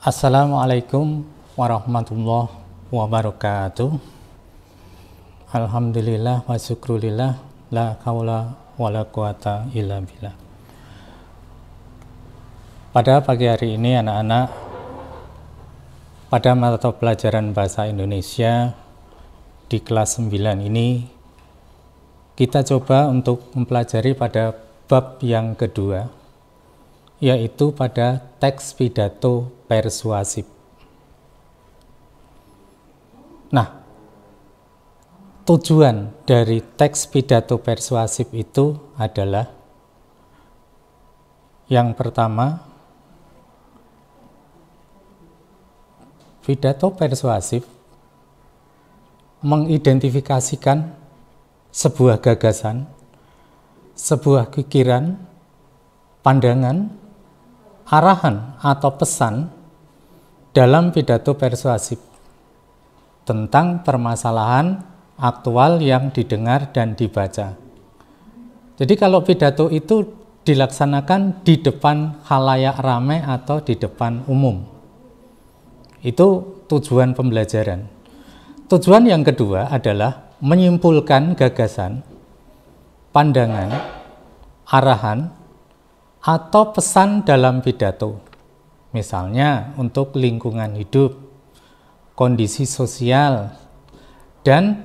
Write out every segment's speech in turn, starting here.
Assalamualaikum warahmatullahi wabarakatuh. Alhamdulillah wa syukrulillah, la haula wa la quwata illa billah. Pada pagi hari ini anak-anak, pada mata pelajaran bahasa Indonesia di kelas 9 ini, kita coba untuk mempelajari pada bab yang kedua, yaitu pada teks pidato persuasif. Nah, tujuan dari teks pidato persuasif itu adalah yang pertama, pidato persuasif mengidentifikasikan sebuah gagasan, sebuah pikiran, pandangan, arahan atau pesan dalam pidato persuasif tentang permasalahan aktual yang didengar dan dibaca. Jadi kalau pidato itu dilaksanakan di depan khalayak ramai atau di depan umum, itu tujuan pembelajaran. Tujuan yang kedua adalah menyimpulkan gagasan, pandangan, arahan, atau pesan dalam pidato, misalnya untuk lingkungan hidup, kondisi sosial, dan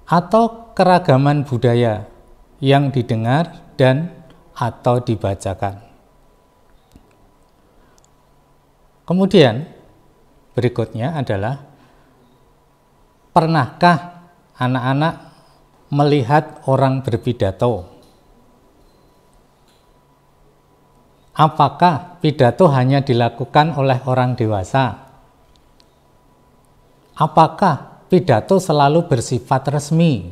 atau keragaman budaya yang didengar dan atau dibacakan. Kemudian berikutnya adalah, pernahkah anak-anak melihat orang berpidato? Apakah pidato hanya dilakukan oleh orang dewasa? Apakah pidato selalu bersifat resmi?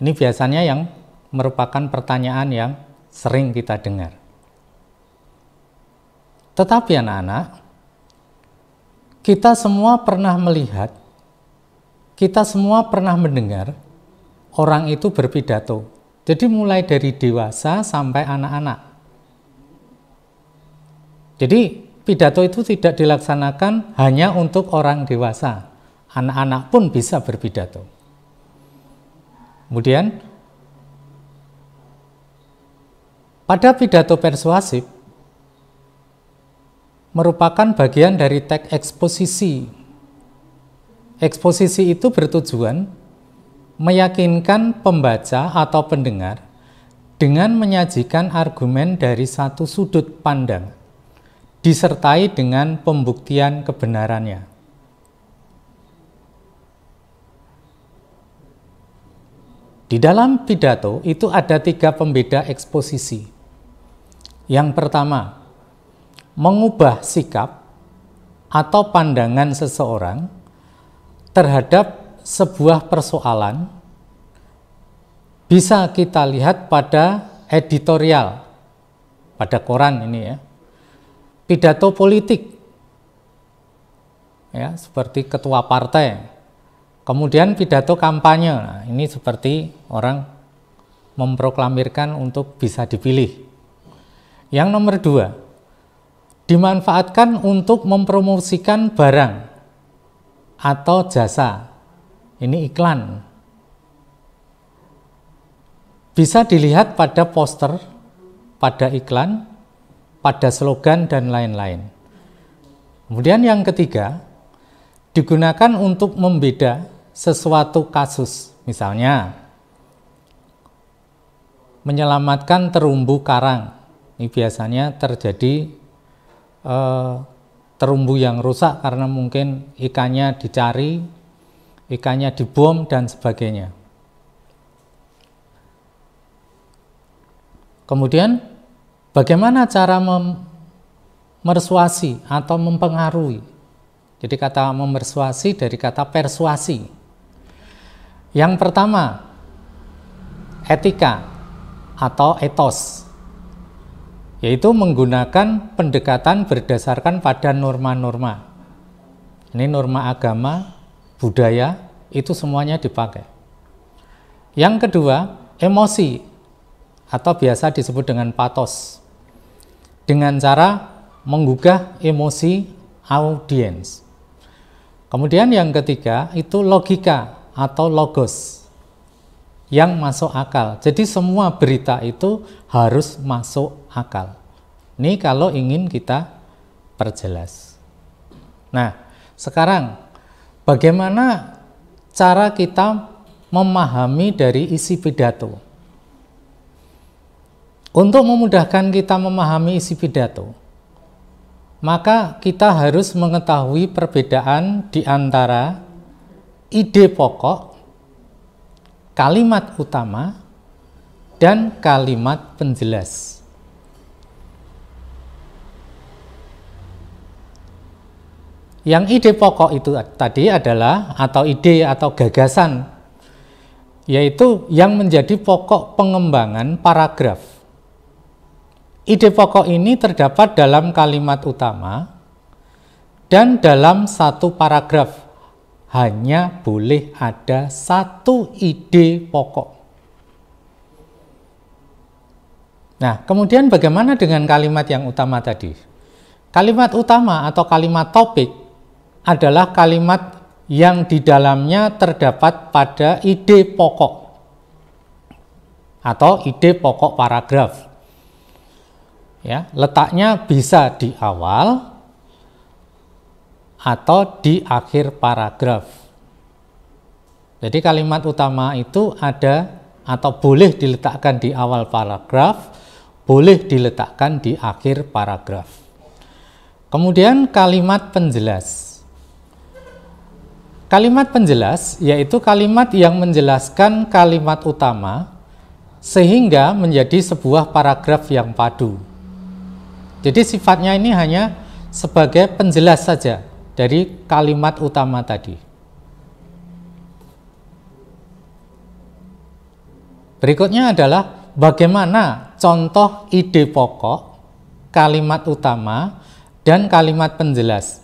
Ini biasanya yang merupakan pertanyaan yang sering kita dengar. Tetapi anak-anak, kita semua pernah melihat, kita semua pernah mendengar orang itu berpidato. Jadi mulai dari dewasa sampai anak-anak. Jadi pidato itu tidak dilaksanakan hanya untuk orang dewasa, anak-anak pun bisa berpidato. Kemudian pada pidato persuasif merupakan bagian dari teks eksposisi. Eksposisi itu bertujuan meyakinkan pembaca atau pendengar dengan menyajikan argumen dari satu sudut pandang, disertai dengan pembuktian kebenarannya. Di dalam pidato itu ada 3 pembeda eksposisi. Yang pertama, mengubah sikap atau pandangan seseorang terhadap sebuah persoalan bisa kita lihat pada editorial, pada koran ini ya. Pidato politik, ya, seperti ketua partai. Kemudian pidato kampanye, nah, ini seperti orang memproklamirkan untuk bisa dipilih. Yang nomor 2, dimanfaatkan untuk mempromosikan barang atau jasa. Ini iklan. Bisa dilihat pada poster, pada iklan, pada slogan, dan lain-lain. Kemudian yang ketiga, digunakan untuk membeda sesuatu kasus, misalnya menyelamatkan terumbu karang. Ini biasanya terjadi terumbu yang rusak karena mungkin ikannya dicari, ikannya dibom, dan sebagainya. Kemudian bagaimana cara memersuasi atau mempengaruhi? Jadi kata memersuasi dari kata persuasi. Yang pertama, etika atau etos, yaitu menggunakan pendekatan berdasarkan pada norma-norma. Ini norma agama, budaya, itu semuanya dipakai. Yang kedua, emosi atau biasa disebut dengan patos. Dengan cara menggugah emosi audience. Kemudian yang ketiga itu logika atau logos yang masuk akal. Jadi semua berita itu harus masuk akal. Ini kalau ingin kita perjelas. Nah, sekarang bagaimana cara kita memahami dari isi pidato? Untuk memudahkan kita memahami isi pidato, maka kita harus mengetahui perbedaan di antara ide pokok, kalimat utama, dan kalimat penjelas. Yang ide pokok itu tadi adalah atau ide atau gagasan, yaitu yang menjadi pokok pengembangan paragraf. Ide pokok ini terdapat dalam kalimat utama dan dalam satu paragraf. Hanya boleh ada satu ide pokok. Nah, kemudian bagaimana dengan kalimat yang utama tadi? Kalimat utama atau kalimat topik adalah kalimat yang di dalamnya terdapat pada ide pokok atau ide pokok paragraf. Ya, letaknya bisa di awal atau di akhir paragraf. Jadi kalimat utama itu ada atau boleh diletakkan di awal paragraf, boleh diletakkan di akhir paragraf. Kemudian kalimat penjelas. Kalimat penjelas yaitu kalimat yang menjelaskan kalimat utama sehingga menjadi sebuah paragraf yang padu. Jadi sifatnya ini hanya sebagai penjelas saja dari kalimat utama tadi. Berikutnya adalah bagaimana contoh ide pokok, kalimat utama, dan kalimat penjelas.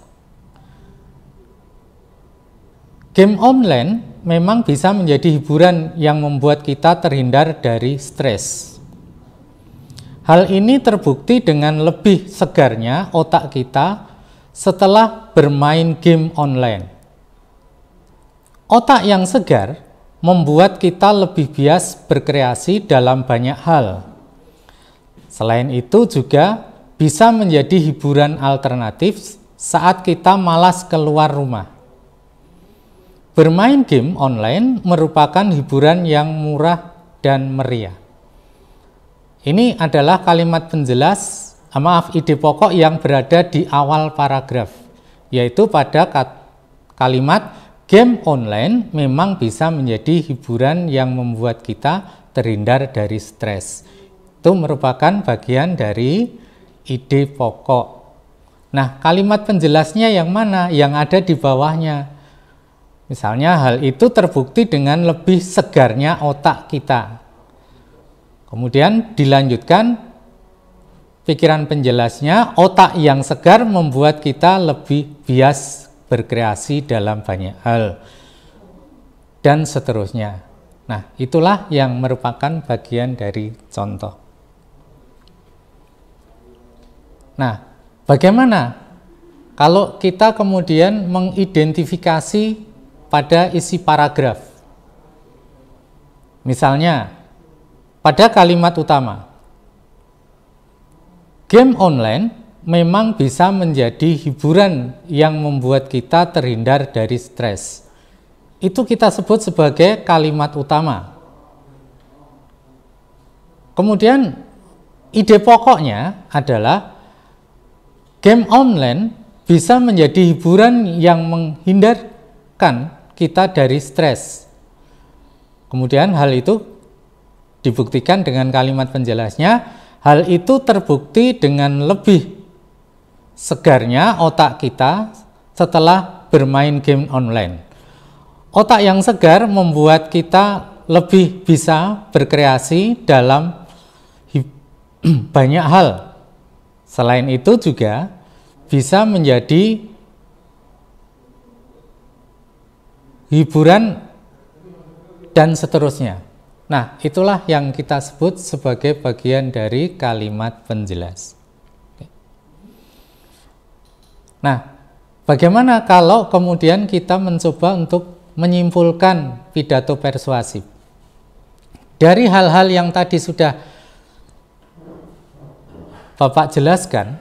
Game online memang bisa menjadi hiburan yang membuat kita terhindar dari stres. Hal ini terbukti dengan lebih segarnya otak kita setelah bermain game online. Otak yang segar membuat kita lebih bias berkreasi dalam banyak hal. Selain itu juga bisa menjadi hiburan alternatif saat kita malas keluar rumah. Bermain game online merupakan hiburan yang murah dan meriah. Ini adalah kalimat penjelas, ide pokok yang berada di awal paragraf, yaitu pada kalimat game online memang bisa menjadi hiburan yang membuat kita terhindar dari stres. Itu merupakan bagian dari ide pokok. Nah, kalimat penjelasnya yang mana? Yang ada di bawahnya. Misalnya hal itu terbukti dengan lebih segarnya otak kita. Kemudian dilanjutkan pikiran penjelasnya, otak yang segar membuat kita lebih bias berkreasi dalam banyak hal, dan seterusnya. Nah, itulah yang merupakan bagian dari contoh. Nah, bagaimana kalau kita kemudian mengidentifikasi pada isi paragraf? Misalnya, pada kalimat utama, game online memang bisa menjadi hiburan yang membuat kita terhindar dari stres. Itu kita sebut sebagai kalimat utama. Kemudian ide pokoknya adalah game online bisa menjadi hiburan yang menghindarkan kita dari stres. Kemudian hal itu dibuktikan dengan kalimat penjelasnya, hal itu terbukti dengan lebih segarnya otak kita setelah bermain game online. Otak yang segar membuat kita lebih bisa berkreasi dalam banyak hal. Selain itu juga bisa menjadi hiburan dan seterusnya. Nah, itulah yang kita sebut sebagai bagian dari kalimat penjelas. Nah, Bagaimana kalau kemudian kita mencoba untuk menyimpulkan pidato persuasif? Dari hal-hal yang tadi sudah Bapak jelaskan,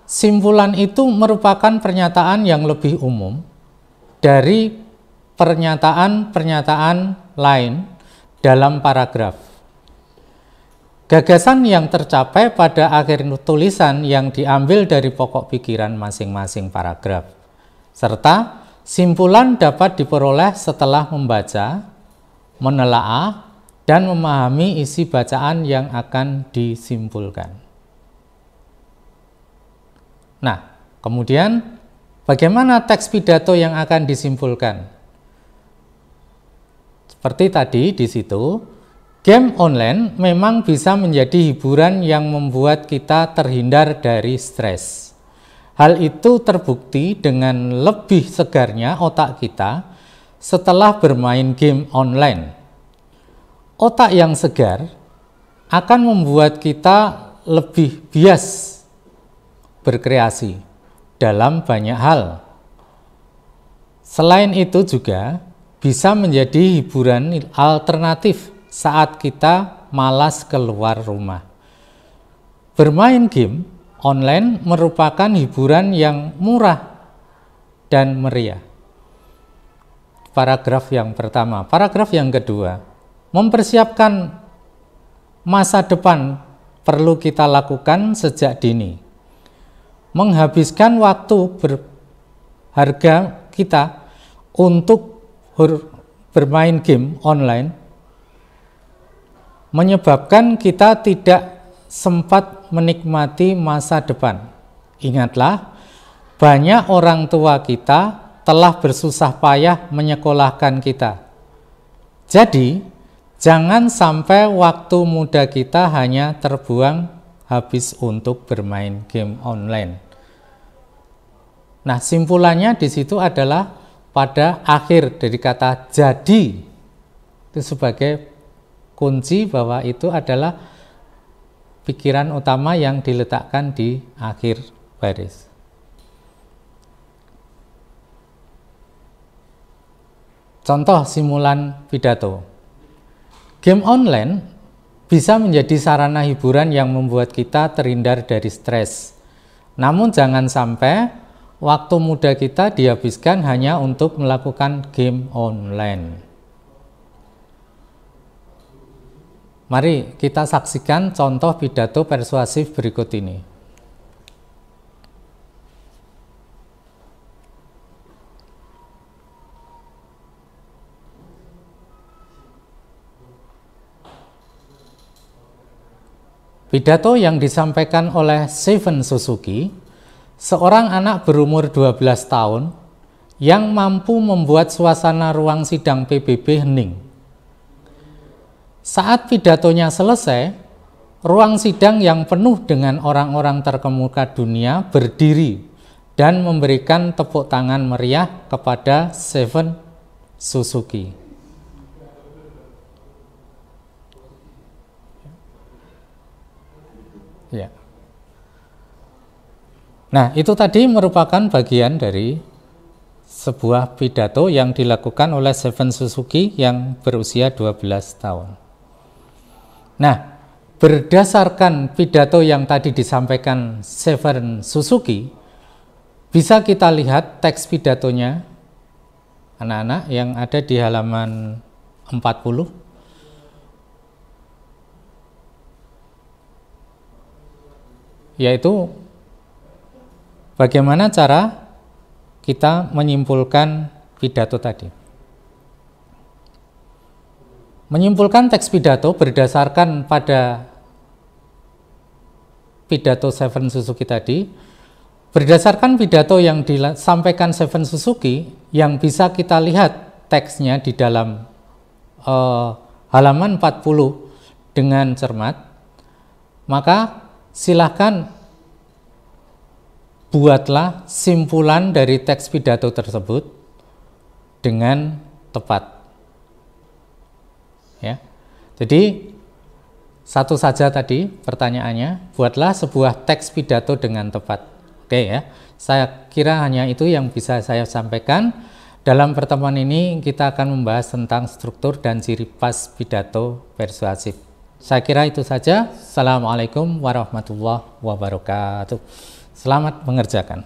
simpulan itu merupakan pernyataan yang lebih umum dari pernyataan-pernyataan lain dalam paragraf. Gagasan yang tercapai pada akhir tulisan yang diambil dari pokok pikiran masing-masing paragraf, serta simpulan dapat diperoleh setelah membaca, menelaah, dan memahami isi bacaan yang akan disimpulkan. Nah, kemudian bagaimana teks pidato yang akan disimpulkan? Seperti tadi di situ, game online memang bisa menjadi hiburan yang membuat kita terhindar dari stres. Hal itu terbukti dengan lebih segarnya otak kita setelah bermain game online. Otak yang segar akan membuat kita lebih bias berkreasi dalam banyak hal. Selain itu juga bisa menjadi hiburan alternatif saat kita malas keluar rumah. Bermain game online merupakan hiburan yang murah dan meriah. Paragraf yang pertama. Paragraf yang kedua. Mempersiapkan masa depan perlu kita lakukan sejak dini. Menghabiskan waktu berharga kita untuk bermain game online menyebabkan kita tidak sempat menikmati masa depan. Ingatlah, banyak orang tua kita telah bersusah payah menyekolahkan kita. Jadi, jangan sampai waktu muda kita hanya terbuang habis untuk bermain game online. Nah, simpulannya di situ adalah pada akhir dari kata jadi. Itu sebagai kunci bahwa itu adalah pikiran utama yang diletakkan di akhir baris. Contoh simulan pidato. Game online bisa menjadi sarana hiburan yang membuat kita terhindar dari stres. Namun jangan sampai waktu muda kita dihabiskan hanya untuk melakukan game online. Mari kita saksikan contoh pidato persuasif berikut ini. Pidato yang disampaikan oleh Seven Suzuki, seorang anak berumur 12 tahun yang mampu membuat suasana ruang sidang PBB hening. Saat pidatonya selesai, ruang sidang yang penuh dengan orang-orang terkemuka dunia berdiri dan memberikan tepuk tangan meriah kepada Seven Suzuki. Ya. Nah, itu tadi merupakan bagian dari sebuah pidato yang dilakukan oleh Seven Suzuki yang berusia 12 tahun. Nah, berdasarkan pidato yang tadi disampaikan Seven Suzuki, bisa kita lihat teks pidatonya, anak-anak, yang ada di halaman 40. Yaitu bagaimana cara kita menyimpulkan pidato tadi. Menyimpulkan teks pidato berdasarkan pada pidato Seven Suzuki tadi, berdasarkan pidato yang disampaikan Seven Suzuki yang bisa kita lihat teksnya di dalam halaman 40 dengan cermat, maka silakan buatlah simpulan dari teks pidato tersebut dengan tepat. Ya. Jadi satu saja tadi pertanyaannya, buatlah sebuah teks pidato dengan tepat. Oke ya, saya kira hanya itu yang bisa saya sampaikan. Dalam pertemuan ini kita akan membahas tentang struktur dan ciri pas pidato persuasif. Saya kira itu saja. Assalamualaikum warahmatullahi wabarakatuh. Selamat mengerjakan.